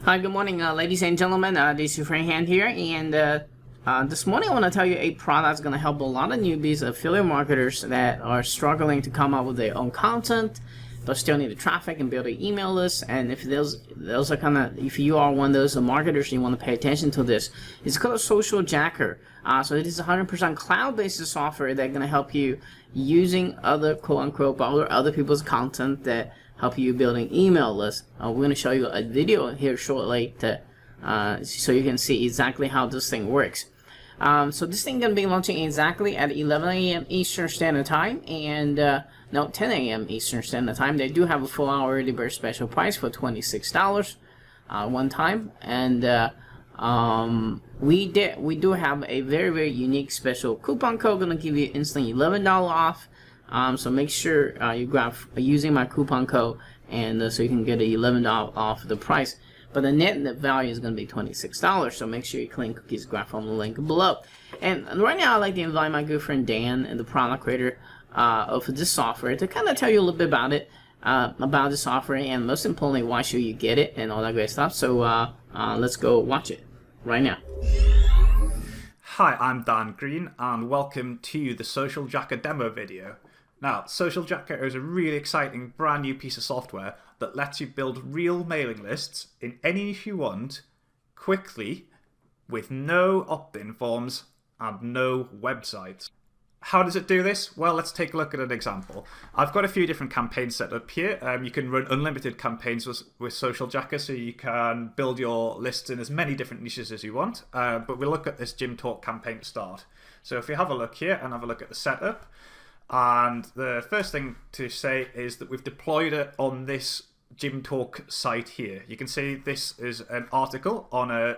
Hi, good morning, ladies and gentlemen. This is Frank Hand here, and this morning I want to tell you a product that's going to help a lot of newbies, affiliate marketers that are struggling to come up with their own content, but still need the traffic and build an email list. And if those are if you are one of those marketers, you want to pay attention to this. It's called a Social Jacker. So it is 100% cloud-based software that's going to help you using other quote-unquote other people's content that help you build an email list. We're going to show you a video here shortly so you can see exactly how this thing works. So this thing is going to be launching exactly at 11 a.m. Eastern Standard Time and no, 10 a.m. Eastern Standard Time. They do have a full hour early bird special price for $26 one time, and we do have a very unique special coupon code going to give you instantly $11 off. So make sure you grab using my coupon code, and so you can get $11 off the price. But the net value is going to be $26. So make sure you clean cookies grab from the link below. And right now, I'd like to invite my good friend Dan, and the product creator of this software, to kind of tell you a little bit about it, about the software, and most importantly, why should you get it, and all that great stuff. So let's go watch it right now. Hi, I'm Dan Green, and welcome to the Social Jacker demo video. Now, Social Jacker is a really exciting brand new piece of software that lets you build real mailing lists in any niche you want, quickly, with no opt-in forms and no websites. How does it do this? Well, let's take a look at an example. I've got a few different campaigns set up here. You can run unlimited campaigns with Social Jacker, so you can build your lists in as many different niches as you want. But we'll look at this Gym Talk campaign to start. So if you have a look here and have a look at the setup, and the first thing to say is that we've deployed it on this Gym Talk site here. You can see this is an article on a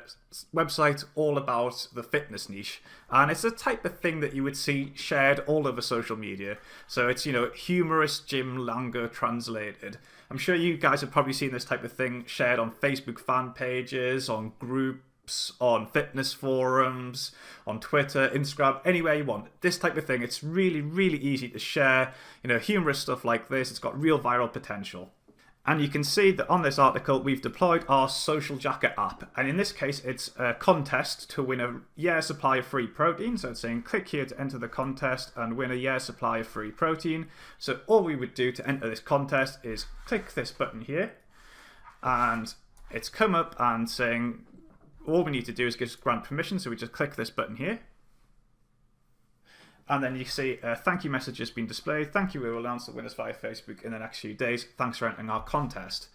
website all about the fitness niche, and it's the type of thing that you would see shared all over social media. So it's, you know, humorous gym lingo translated. I'm sure you guys have probably seen this type of thing shared on Facebook fan pages, on groups, on fitness forums, on Twitter, Instagram, anywhere you want. This type of thing, it's really easy to share, you know, humorous stuff like this. It's got real viral potential. And you can see that on this article, we've deployed our Social Jacker app. And in this case, it's a contest to win a year supply of free protein. So it's saying, click here to enter the contest and win a year supply of free protein. So all we would do to enter this contest is click this button here. And it's come up and saying, all we need to do is just grant permission. So we just click this button here. And then you see a thank you message has been displayed. Thank you, we will announce the winners via Facebook in the next few days. Thanks for entering our contest.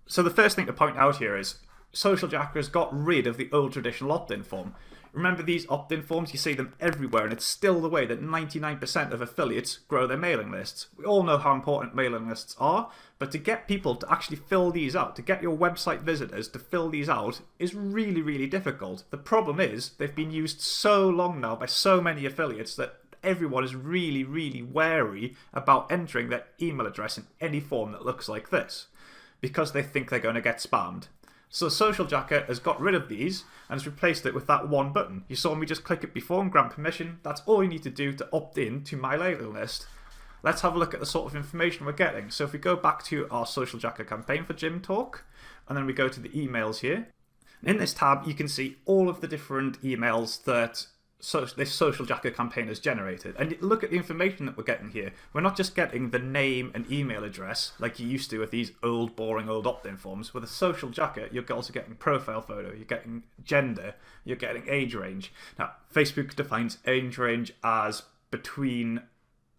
So the first thing to point out here is Social Jacker has got rid of the old traditional opt-in form. Remember these opt-in forms, you see them everywhere, and it's still the way that 99% of affiliates grow their mailing lists. We all know how important mailing lists are, but to get people to actually fill these out, to get your website visitors to fill these out, is really difficult. The problem is they've been used so long now by so many affiliates that everyone is really wary about entering their email address in any form that looks like this, because they think they're going to get spammed. So Social Jacker has got rid of these and has replaced it with that one button. You saw me just click it before and grant permission. That's all you need to do to opt in to my mailing list. Let's have a look at the sort of information we're getting. So if we go back to our Social Jacker campaign for Gym Talk, and then we go to the emails here. In this tab, you can see all of the different emails that this Social Jacker campaign has generated. And look at the information that we're getting here. We're not just getting the name and email address like you used to with these boring old opt-in forms. With a Social Jacker, you're also getting profile photo, you're getting gender, you're getting age range. Now, Facebook defines age range as between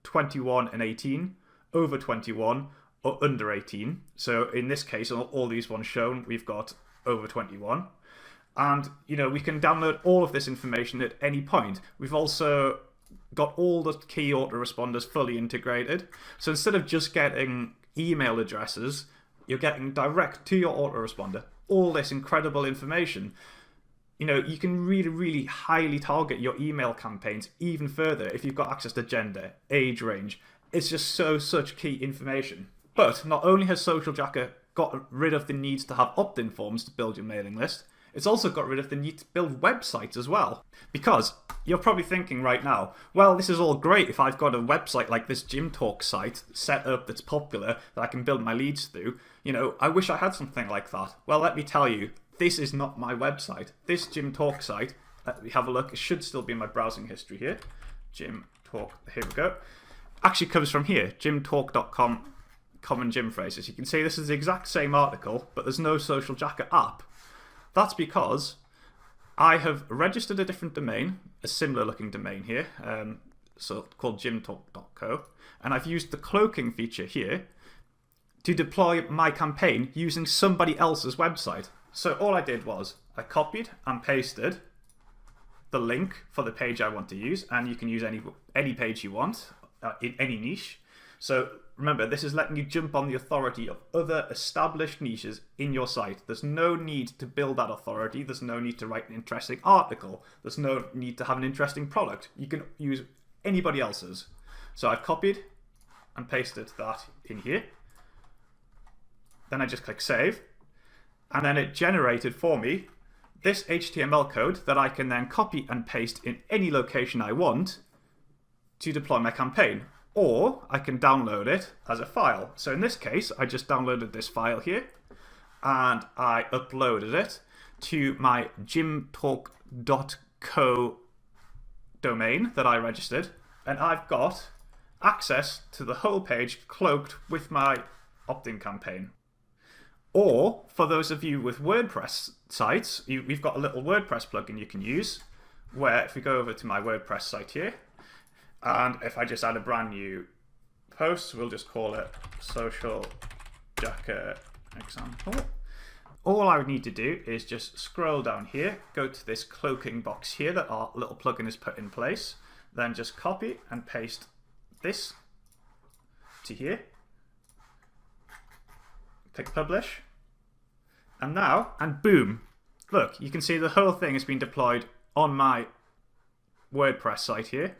21 and 18, over 21, or under 18. So in this case, on all these ones shown, we've got over 21. And, you know, we can download all of this information at any point. We've also got all the key autoresponders fully integrated. So instead of just getting email addresses, you're getting direct to your autoresponder all this incredible information. You know, you can really highly target your email campaigns even further if you've got access to gender, age range. It's just such key information. But not only has Social Jacker got rid of the needs to have opt-in forms to build your mailing list, it's also got rid of the need to build websites as well. Because you're probably thinking right now, well, this is all great if I've got a website like this Gym Talk site set up that's popular that I can build my leads through. You know, I wish I had something like that. Well, let me tell you, this is not my website. This Gym Talk site, we have a look, it should still be in my browsing history here. Gym Talk, here we go. Actually comes from here, gymtalk.com, common gym phrases. You can see this is the exact same article, but there's no Social Jacket app. That's because I have registered a different domain, a similar looking domain here, so called gymtalk.co, and I've used the cloaking feature here to deploy my campaign using somebody else's website. So all I did was I copied and pasted the link for the page I want to use, and you can use any page you want in any niche. So remember, this is letting you jump on the authority of other established niches in your site. There's no need to build that authority. There's no need to write an interesting article. There's no need to have an interesting product. You can use anybody else's. So I've copied and pasted that in here. Then I just click save, and then it generated for me this HTML code that I can then copy and paste in any location I want to deploy my campaign, or I can download it as a file. So in this case, I just downloaded this file here and I uploaded it to my gymtalk.co domain that I registered, and I've got access to the whole page cloaked with my opt-in campaign. Or, for those of you with WordPress sites, we've got a little WordPress plugin you can use, where if we go over to my WordPress site here, and if I just add a brand new post, we'll just call it Social Jacket Example. All I would need to do is just scroll down here, go to this cloaking box here that our little plugin has put in place, then just copy and paste this to here. Click publish, and boom, look, you can see the whole thing has been deployed on my WordPress site here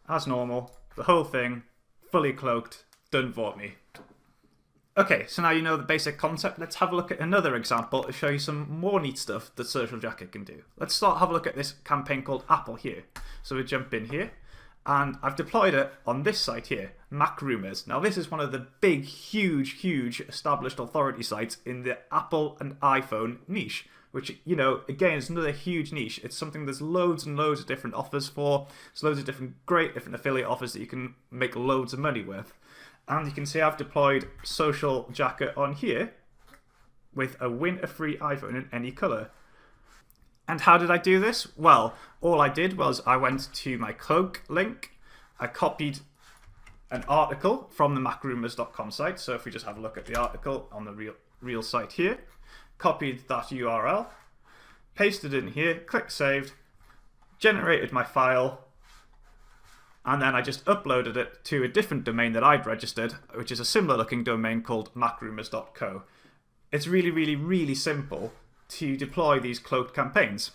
as normal. The whole thing fully cloaked, done for me. Okay, so now you know the basic concept. Let's have a look at another example to show you some more neat stuff that Social Jacket can do. Let's have a look at this campaign called Apple here. So we jump in here, and I've deployed it on this site here, Mac Rumors. Now this is one of the big, huge established authority sites in the Apple and iPhone niche, which, you know, again, is another huge niche. It's something there's loads and loads of different offers for. There's loads of great different affiliate offers that you can make loads of money with. And you can see I've deployed Social Jacket on here with a win a free iPhone in any color. And how did I do this? Well, all I did was I went to my cloak link, I copied an article from the macrumors.com site. So if we just have a look at the article on the real site here, copied that URL, pasted it in here, click saved, generated my file, and then I just uploaded it to a different domain that I'd registered, which is a similar looking domain called macrumors.co. It's really simple to deploy these cloaked campaigns.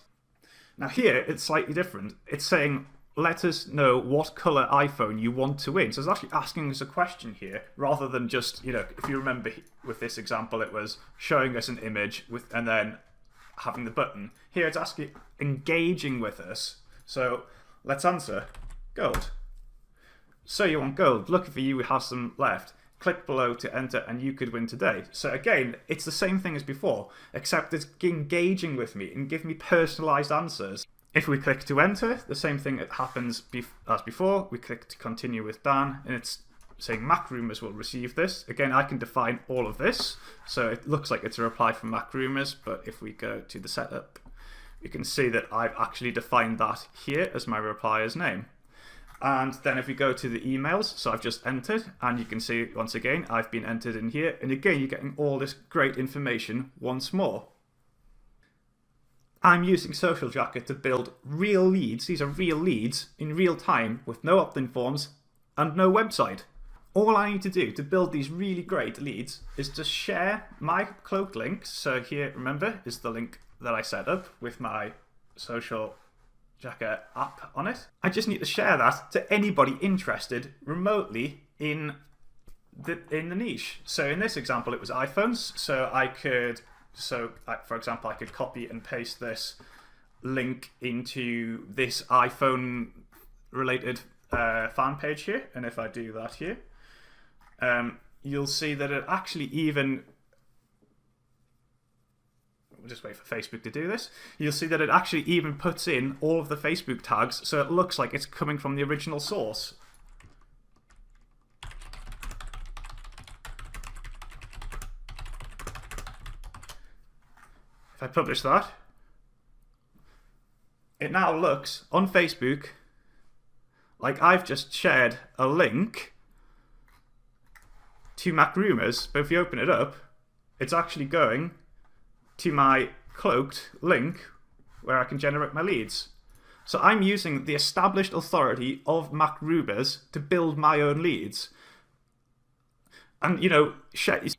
Now here, it's slightly different. It's saying, let us know what color iPhone you want to win. So it's actually asking us a question here, rather than just, you know, if you remember with this example, it was showing us an image and then having the button. Here it's asking, engaging with us. So let's answer, gold. So you want gold, lucky for you, we have some left. Click below to enter and you could win today. So again, it's the same thing as before, except it's engaging with me and giving me personalized answers. If we click to enter, the same thing happens as before. We click to continue with Dan, and it's saying Mac Rumors will receive this. Again, I can define all of this, so it looks like it's a reply from Mac Rumors, but if we go to the setup, you can see that I've actually defined that here as my replier's name. And then if we go to the emails, so I've just entered, and you can see once again I've been entered in here, and again you're getting all this great information once more. I'm using Social Jacket to build real leads. These are real leads in real time with no opt-in forms and no website. All I need to do to build these really great leads is to share my cloak links. So here, remember, is the link that I set up with my Social Jacket app on it. I just need to share that to anybody interested remotely in the niche. So in this example, it was iPhones. So for example, I could copy and paste this link into this iPhone related fan page here. And if I do that here, you'll see that it actually even we'll just wait for Facebook to do this. You'll see that it actually even puts in all of the Facebook tags, so it looks like it's coming from the original source. If I publish that, it now looks on Facebook like I've just shared a link to MacRumors, but if you open it up, it's actually going to my cloaked link where I can generate my leads. So I'm using the established authority of MacRumors to build my own leads. And, you know,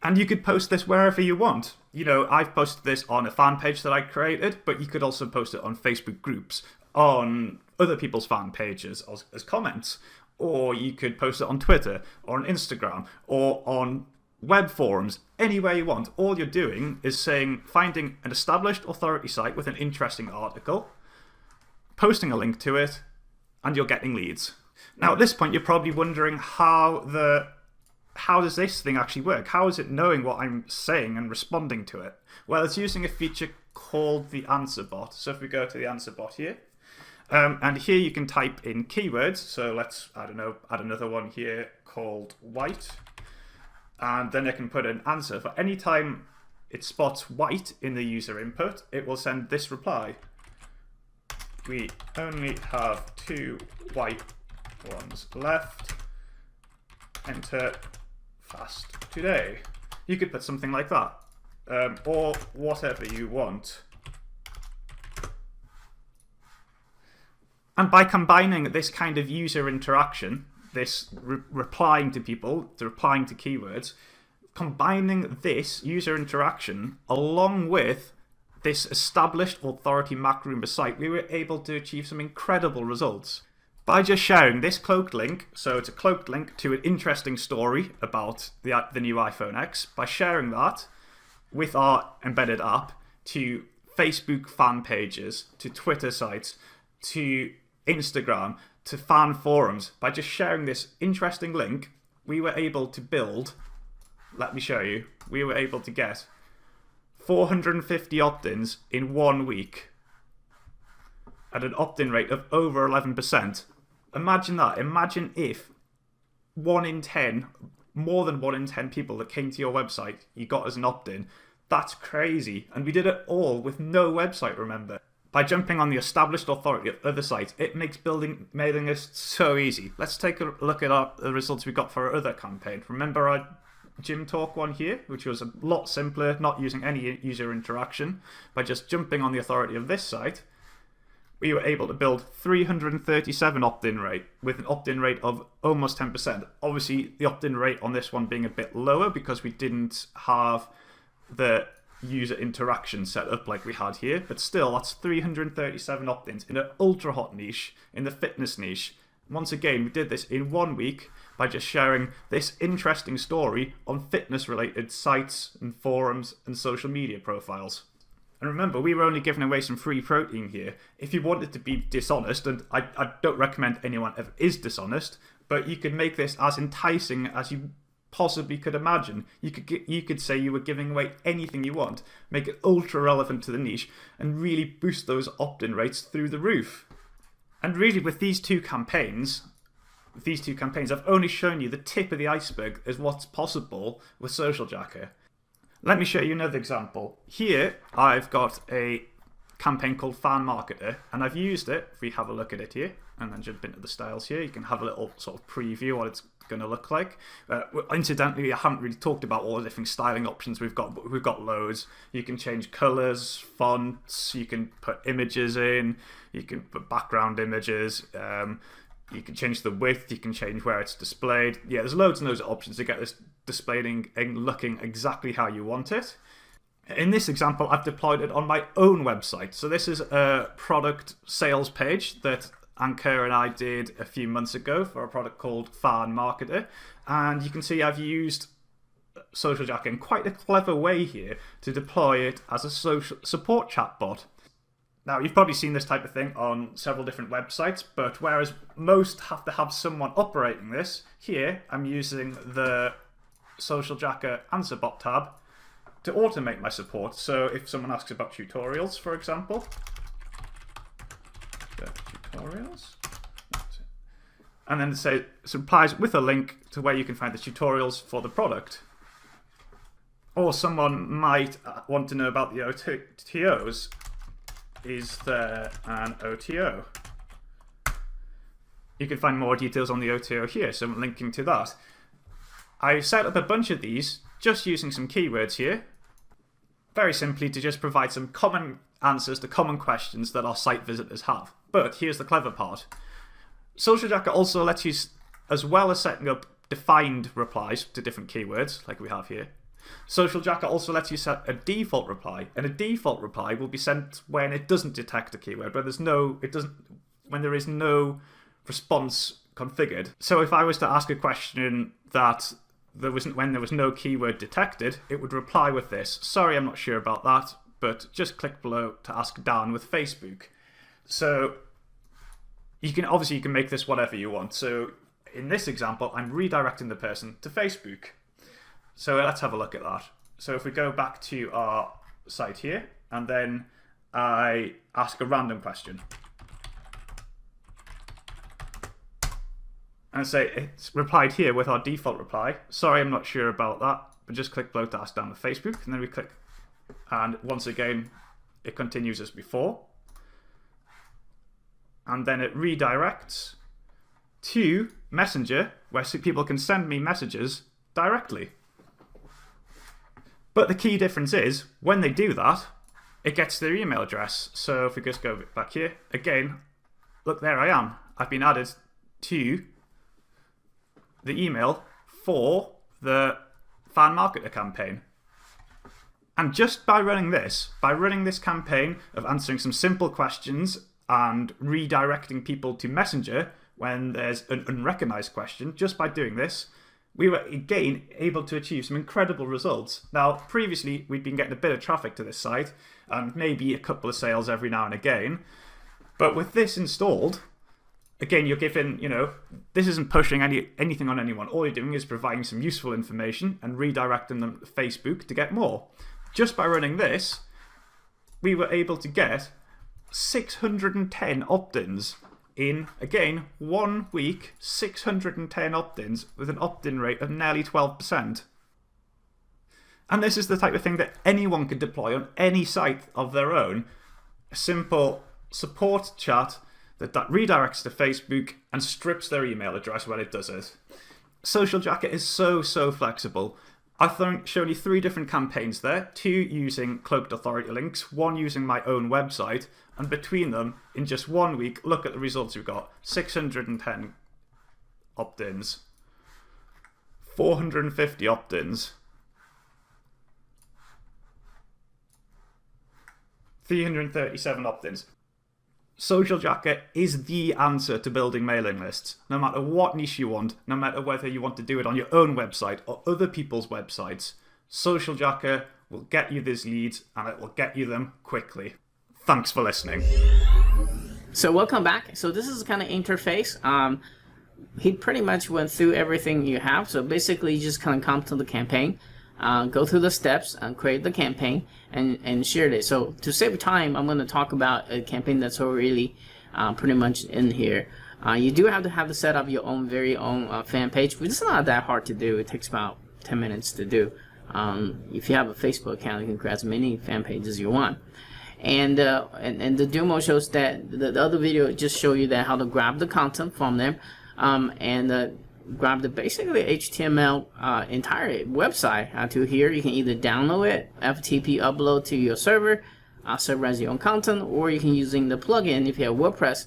and you could post this wherever you want. You know, I've posted this on a fan page that I created, but you could also post it on Facebook groups, on other people's fan pages as comments, or you could post it on Twitter or on Instagram or on web forums, anywhere you want. All you're doing is finding an established authority site with an interesting article, posting a link to it, and you're getting leads. Now at this point you're probably wondering how does this thing actually work? How is it knowing what I'm saying and responding to it? Well, it's using a feature called the answer bot. So if we go to the answer bot here, and here you can type in keywords. So let's, I don't know, add another one here called white. And then I can put an answer. For any time it spots white in the user input, it will send this reply. We only have 2 white ones left. Enter fast today. You could put something like that, or whatever you want. And by combining this kind of user interaction, this replying to people, replying to keywords, combining this user interaction along with this established authority MacRumors site, we were able to achieve some incredible results. By just sharing this cloaked link, so it's a cloaked link to an interesting story about the new iPhone X, by sharing that with our embedded app to Facebook fan pages, to Twitter sites, to Instagram, to fan forums, by just sharing this interesting link, we were able to build, let me show you, we were able to get 450 opt-ins in 1 week at an opt-in rate of over 11%. Imagine that. Imagine if 1 in 10, more than 1 in 10 people that came to your website, you got as an opt-in. That's crazy. And we did it all with no website, remember. By jumping on the established authority of other sites, it makes building mailing lists so easy. Let's take a look at the results we got for our other campaign. Remember our Gym Talk one here, which was a lot simpler, not using any user interaction. By just jumping on the authority of this site, we were able to build 337 opt-in rate with an opt-in rate of almost 10%. Obviously, the opt-in rate on this one being a bit lower because we didn't have the user interaction set up like we had here, but still, that's 337 opt-ins in an ultra hot niche, in the fitness niche. Once again, we did this in 1 week by just sharing this interesting story on fitness related sites and forums and social media profiles. And remember, we were only giving away some free protein here. If you wanted to be dishonest, and I don't recommend anyone ever is dishonest, but you could make this as enticing as you possibly could imagine. You could say you were giving away anything you want, make it ultra relevant to the niche, and really boost those opt-in rates through the roof. And really, with these two campaigns, I've only shown you the tip of the iceberg as what's possible with Social Jacker. Let me show you another example. Here, I've got a campaign called Fan Marketer, and I've used it. If we have a look at it here, and then jump into the styles here, you can have a little sort of preview what it's going to look like. Incidentally, I haven't really talked about all the different styling options we've got, but we've got loads. You can change colors, fonts, you can put images in, you can put background images, you can change the width, you can change where it's displayed. Yeah, there's loads and loads of options to get this displaying and looking exactly how you want it. In this example, I've deployed it on my own website. So this is a product sales page that Ankur and I did a few months ago for a product called Fan Marketer. And you can see I've used Social Jacker in quite a clever way here to deploy it as a social support chatbot. Now, you've probably seen this type of thing on several different websites, but whereas most have to have someone operating this, here I'm using the Social Jacker answer bot tab, to automate my support. So if someone asks about tutorials, for example, tutorials, and then it supplies with a link to where you can find the tutorials for the product. Or someone might want to know about the OTOs. Is there an OTO? You can find more details on the OTO here, so I'm linking to that. I set up a bunch of these just using some keywords here, very simply to just provide some common answers to common questions that our site visitors have. But here's the clever part. Social Jacker also lets you, as well as setting up defined replies to different keywords, like we have here, Social Jacker also lets you set a default reply, and a default reply will be sent when it doesn't detect a keyword, when there is no response configured. So if I was to ask a question that when there was no keyword detected, it would reply with this: sorry, I'm not sure about that, but just click below to ask Dan with Facebook. So you can make this whatever you want. So in this example, I'm redirecting the person to Facebook. So let's have a look at that. So if we go back to our site here, and then I ask a random question, and say it's replied here with our default reply: sorry, I'm not sure about that, but just click below to ask down to Facebook. And then we click, and once again it continues as before, and then it redirects to Messenger, where people can send me messages directly. But the key difference is, when they do that, it gets their email address. So if we just go back here, again, look, there I am. I've been added to the email for the fan marketer campaign. And just by running this campaign of answering some simple questions and redirecting people to Messenger when there's an unrecognized question, just by doing this, we were again able to achieve some incredible results. Now, previously, we'd been getting a bit of traffic to this site and maybe a couple of sales every now and again. But with this installed, again, you're given, this isn't pushing anything on anyone. All you're doing is providing some useful information and redirecting them to Facebook to get more. Just by running this, we were able to get 610 opt-ins in, again, 1 week, 610 opt-ins with an opt-in rate of nearly 12%. And this is the type of thing that anyone could deploy on any site of their own. A simple support chat that redirects to Facebook and strips their email address when it does it. Social Jacket is so flexible. I've shown you 3 different campaigns there, 2 using cloaked authority links, 1 using my own website, and between them, in just 1 week, look at the results we've got. 610 opt-ins, 450 opt-ins, 337 opt-ins. Social Jacket is the answer to building mailing lists. No matter what niche you want, no matter whether you want to do it on your own website or other people's websites, Social Jacket will get you these leads and it will get you them quickly. Thanks for listening. So welcome back. So this is the kind of interface. He pretty much went through everything you have. So basically you just kind of come to the campaign, go through the steps and create the campaign and share it. So to save time, I'm going to talk about a campaign that's already pretty much in here. You do have to have to set up your own very own fan page, but it's not that hard to do. It takes about 10 minutes to do. If you have a Facebook account, you can create as many fan pages as you want. And the demo shows that the other video just show you that how to grab the content from them and grab the basically HTML entire website to here. You can either download it, FTP upload to your server, server as your own content, or you can using the plugin if you have WordPress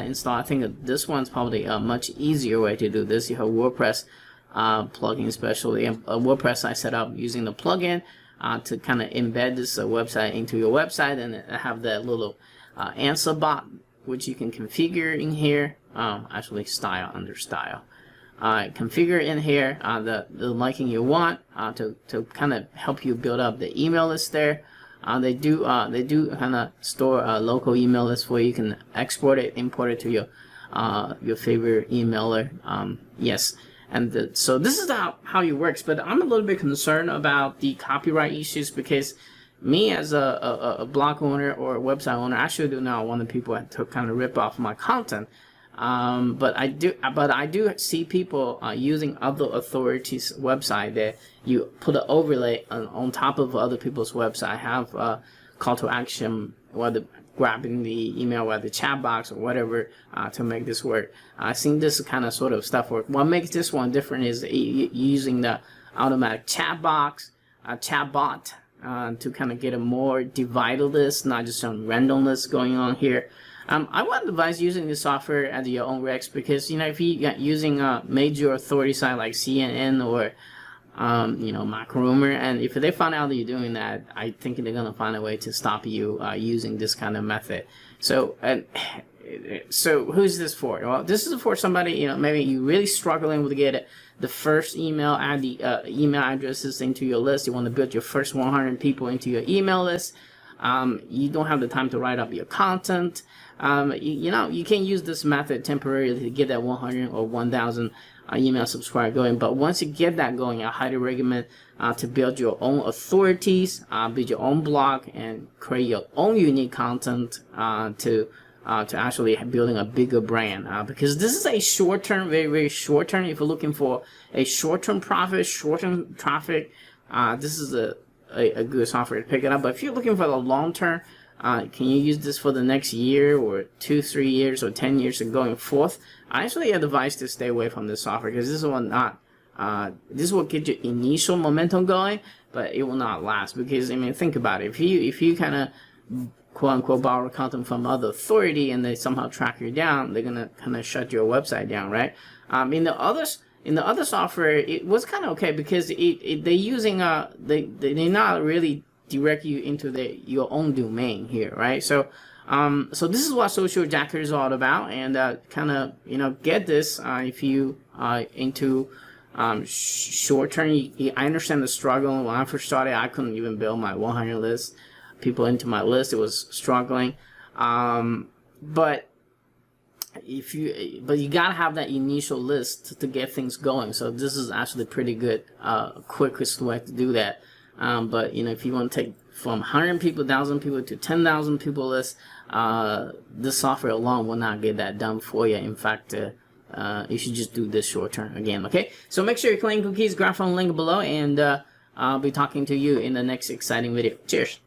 installed. I think this one's probably a much easier way to do this. You have WordPress plugin, especially WordPress I set up using the plugin to kind of embed this website into your website, and have that little answer bot which you can configure in here. Actually, style under style. Configure in here the liking you want to kind of help you build up the email list there. They do kind of store a local email list where you can export it, import it to your favorite emailer. Yes, And so this is how it works. But I'm a little bit concerned about the copyright issues, because me as a blog owner or a website owner, I actually do not want the people to kind of rip off my content. But I do see people using other authorities' website that you put an overlay on top of other people's website, have a call to action, whether grabbing the email or the chat box or whatever, to make this work. I've seen this kind of sort of stuff work. What makes this one different is using the automatic chat box, chat bot, to kind of get a more divided list, not just some random list going on here. I would advise using this software at your own risk, because if you got using a major authority site like CNN or Mac Rumor, and if they find out that you're doing that, I think they're gonna find a way to stop you using this kind of method. So who's this for? Well, this is for somebody, maybe you're really struggling with get the first email, add the email addresses into your list. You want to build your first 100 people into your email list. You don't have the time to write up your content. You can use this method temporarily to get that 100 or 1,000 email subscriber going. But once you get that going, I highly recommend to build your own authorities, build your own blog, and create your own unique content to actually building a bigger brand. Because this is a short-term, very, very short-term. If you're looking for a short-term profit, short-term traffic, this is a good software to pick it up. But if you're looking for the long-term, can you use this for the next year or 2-3 years or 10 years and going forth? I actually advise to stay away from this software, because this will get your initial momentum going, but it will not last. Because think about it. If you kind of quote unquote borrow content from other authority and they somehow track you down, they're gonna kind of shut your website down, right? In the other software, it was kind of okay, because they're using they're not really direct you into your own domain here, right? So this is what Social Jacker is all about, and kind of get this if you are into short term. I understand the struggle. When I first started, I couldn't even build my 100 list people into my list. It was struggling, but you gotta have that initial list to get things going. So this is actually pretty good, quickest way to do that. But if you want to take from 100 people, 1,000 people to 10,000 people list, this software alone will not get that done for you. In fact, you should just do this short term again. Okay, so make sure you're clicking cookies, grab from the link below, and I'll be talking to you in the next exciting video. Cheers.